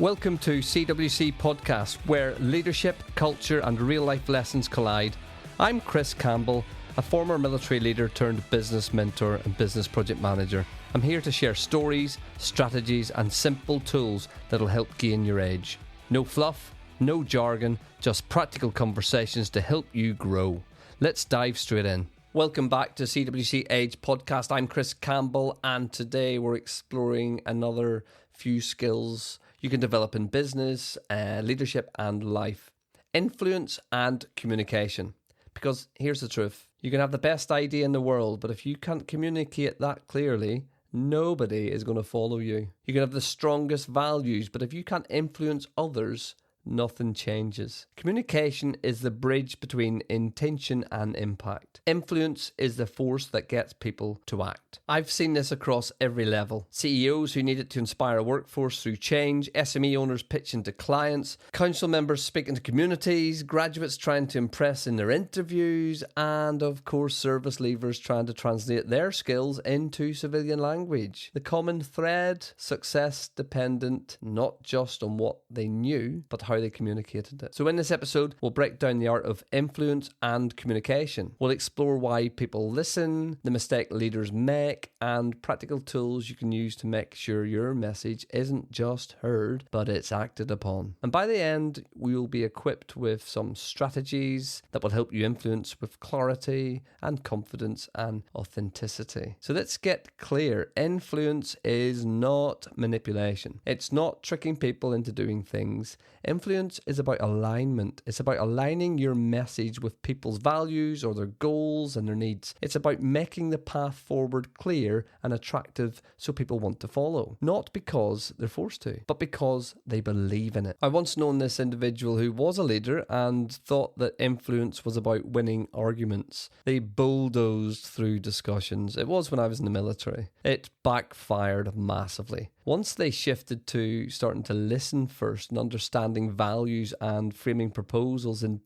Welcome to CWC Podcast, where leadership, culture and real-life lessons collide. I'm Chris Campbell, a former military leader turned business mentor and business project manager. I'm here to share stories, strategies and simple tools that'll help gain your edge. No fluff, no jargon, just practical conversations to help you grow. Let's dive straight in. Welcome back to CWC Edge Podcast. I'm Chris Campbell, and today we're exploring another few skills you can develop in business, leadership and life. Influence and communication. Because here's the truth. You can have the best idea in the world, but if you can't communicate that clearly, nobody is going to follow you. You can have the strongest values, but if you can't influence others, nothing changes. Communication is the bridge between intention and impact. Influence is the force that gets people to act. I've seen this across every level. CEOs who need it to inspire a workforce through change, SME owners pitching to clients, council members speaking to communities, graduates trying to impress in their interviews, and of course service leavers trying to translate their skills into civilian language. The common thread: success dependent not just on what they knew, but how they communicated it. So in this episode, we'll break down the art of influence and communication. We'll explore why people listen, the mistake leaders make, and practical tools you can use to make sure your message isn't just heard, but it's acted upon. And by the end, we will be equipped with some strategies that will help you influence with clarity and confidence and authenticity. So let's get clear. Influence is not manipulation. It's not tricking people into doing things. Influence is about alignment. It's about aligning your message with people's values or their goals and their needs. It's about making the path forward clear and attractive so people want to follow. Not because they're forced to, but because they believe in it. I once known this individual who was a leader and thought that influence was about winning arguments. They bulldozed through discussions. It was when I was in the military. It backfired massively. Once they shifted to starting to listen first and understanding values and framing proposals in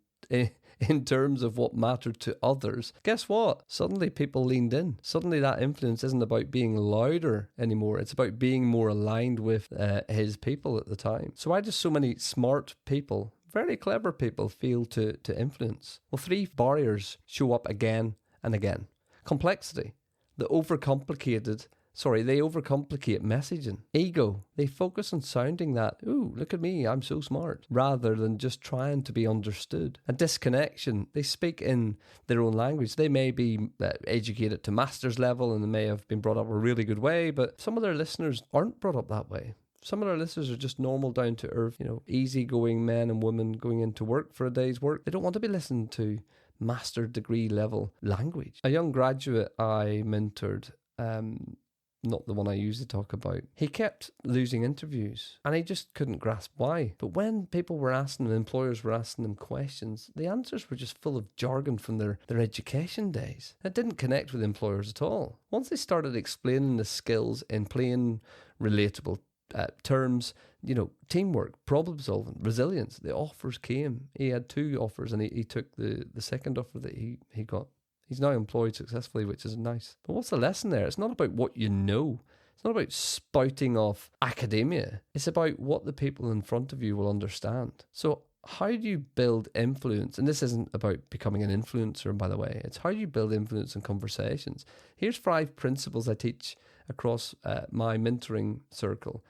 terms of what mattered to others, guess what? Suddenly people leaned in. Suddenly that influence isn't about being louder anymore. It's about being more aligned with his people at the time. So why do so many smart people, very clever people, fail to influence? Well, three barriers show up again and again. Complexity. They overcomplicate messaging. Ego. They focus on sounding that, ooh, look at me, I'm so smart, rather than just trying to be understood. And disconnection. They speak in their own language. They may be educated to master's level and they may have been brought up a really good way, but some of their listeners aren't brought up that way. Some of our listeners are just normal, down to earth, easygoing men and women going into work for a day's work. They don't want to be listened to master degree level language. A young graduate I mentored, not the one I usually talk about, he kept losing interviews and he just couldn't grasp why. But when people were asking him, employers were asking him questions, the answers were just full of jargon from their education days. It didn't connect with employers at all. Once they started explaining the skills in plain, relatable terms, teamwork, problem solving, resilience, the offers came. He had 2 offers and he took the second offer that he got. He's now employed successfully, which is nice. But what's the lesson there? It's not about what you know. It's not about spouting off academia. It's about what the people in front of you will understand. So how do you build influence? And this isn't about becoming an influencer, by the way. It's how you build influence in conversations. Here's 5 principles I teach across my mentoring circle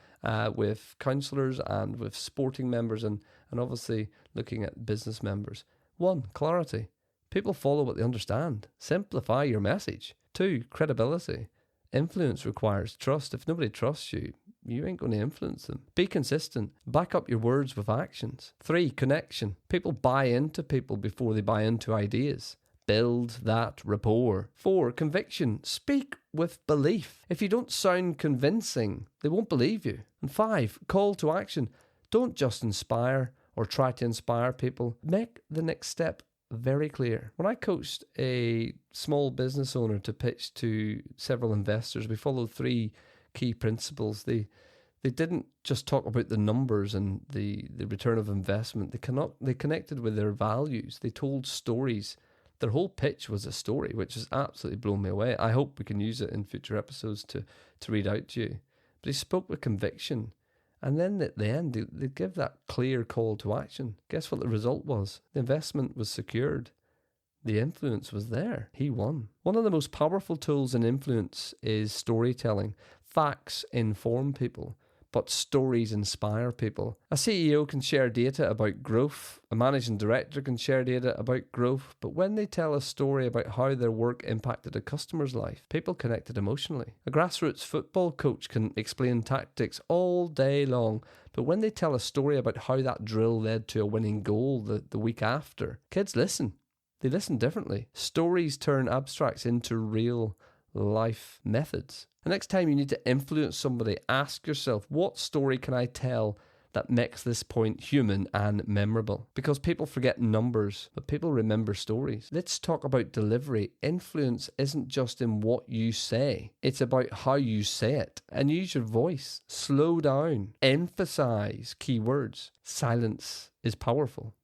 with counsellors and with sporting members and obviously looking at business members. 1, clarity. People follow what they understand. Simplify your message. 2, credibility. Influence requires trust. If nobody trusts you, you ain't going to influence them. Be consistent. Back up your words with actions. 3, connection. People buy into people before they buy into ideas. Build that rapport. 4, conviction. Speak with belief. If you don't sound convincing, they won't believe you. And 5, call to action. Don't just inspire or try to inspire people. Make the next step very clear. When I coached a small business owner to pitch to several investors, we followed 3 key principles. They didn't just talk about the numbers and the return of investment. They connected with their values. They told stories. Their whole pitch was a story, which has absolutely blown me away. I hope we can use it in future episodes to read out to you. But he spoke with conviction And then at the end, they give that clear call to action. Guess what the result was? The investment was secured. The influence was there. He won. One of the most powerful tools in influence is storytelling. Facts inform people, but stories inspire people. A CEO can share data about growth. A managing director can share data about growth. But when they tell a story about how their work impacted a customer's life, people connected emotionally. A grassroots football coach can explain tactics all day long. But when they tell a story about how that drill led to a winning goal the week after, kids listen. They listen differently. Stories turn abstracts into real life methods. The next time you need to influence somebody, ask yourself, what story can I tell that makes this point human and memorable? Because people forget numbers, but people remember stories. Let's talk about delivery. Influence isn't just in what you say. It's about how you say it. And use your voice. Slow down. Emphasize key words. Silence is powerful.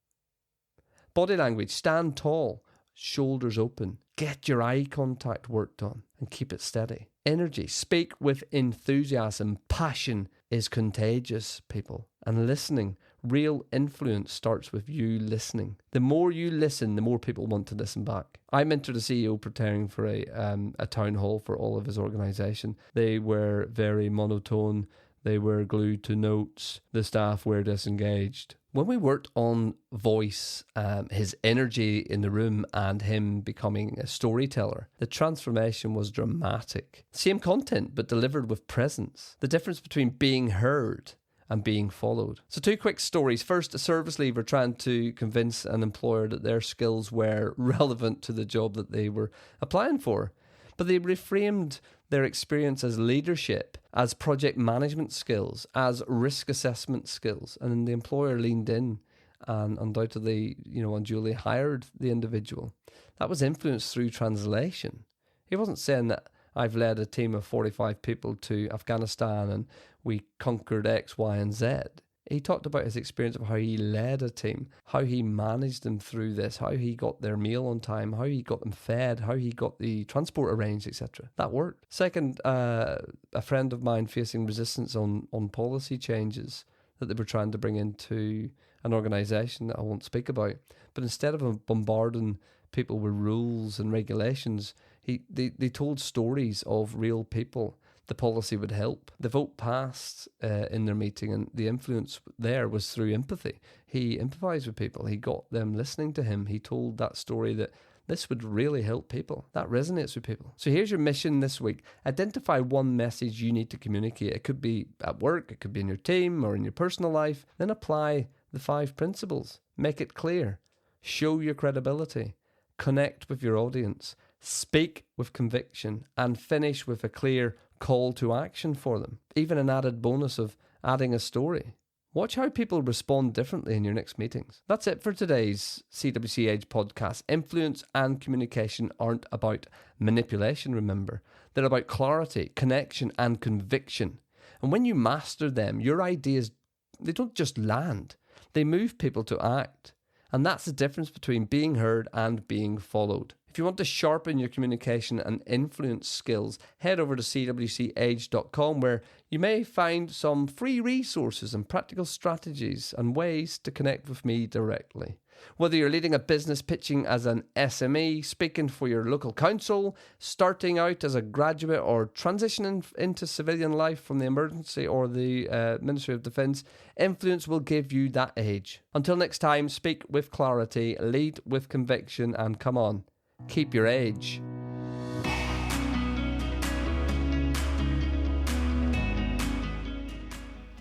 Body language, stand tall, shoulders open. Get your eye contact worked on and keep it steady. Energy, speak with enthusiasm. Passion is contagious, people. And listening, real influence starts with you listening. The more you listen, the more people want to listen back. I mentored a CEO preparing for a town hall for all of his organisation. They were very monotone. They were glued to notes. The staff were disengaged. When we worked on voice, his energy in the room and him becoming a storyteller, the transformation was dramatic. Same content, but delivered with presence. The difference between being heard and being followed. So 2 quick stories. First, a service leaver trying to convince an employer that their skills were relevant to the job that they were applying for. But they reframed their experience as leadership, as project management skills, as risk assessment skills. And then the employer leaned in and undoubtedly, unduly hired the individual. That was influence through translation. He wasn't saying that I've led a team of 45 people to Afghanistan and we conquered X, Y, and Z. He talked about his experience of how he led a team, how he managed them through this, how he got their meal on time, how he got them fed, how he got the transport arranged, etc. That worked. Second, a friend of mine facing resistance on policy changes that they were trying to bring into an organisation that I won't speak about. But instead of bombarding people with rules and regulations, they told stories of real people. The policy would help. The vote passed in their meeting, and the influence there was through empathy. He empathized with people. He got them listening to him. He told that story that this would really help people. That resonates with people. So here's your mission this week. Identify one message you need to communicate. It could be at work, it could be in your team or in your personal life. Then apply the 5 principles. Make it clear. Show your credibility. Connect with your audience. Speak with conviction. And finish with a clear call to action for them. Even an added bonus of adding a story. Watch how people respond differently in your next meetings. That's it for today's CWC Age podcast. Influence and communication aren't about manipulation, remember. They're about clarity, connection, and conviction. And when you master them, your ideas, they don't just land. They move people to act. And that's the difference between being heard and being followed. If you want to sharpen your communication and influence skills, head over to cwcage.com where you may find some free resources and practical strategies and ways to connect with me directly. Whether you're leading a business, pitching as an SME, speaking for your local council, starting out as a graduate or transitioning into civilian life from the emergency or the Ministry of Defence, influence will give you that edge. Until next time, speak with clarity, lead with conviction, and come on, keep your edge.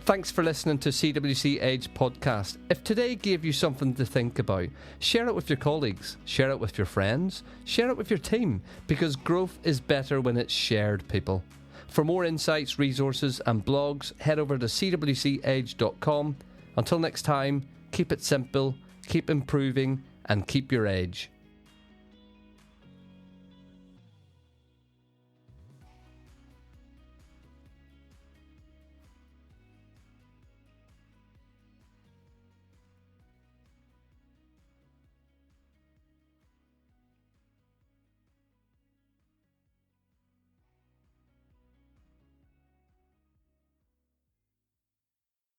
Thanks for listening to CWC Age podcast. If today gave you something to think about, share it with your colleagues, share it with your friends, share it with your team, because growth is better when it's shared, people. For more insights, resources and blogs, head over to cwcage.com. Until next time, keep it simple, keep improving, and keep your edge.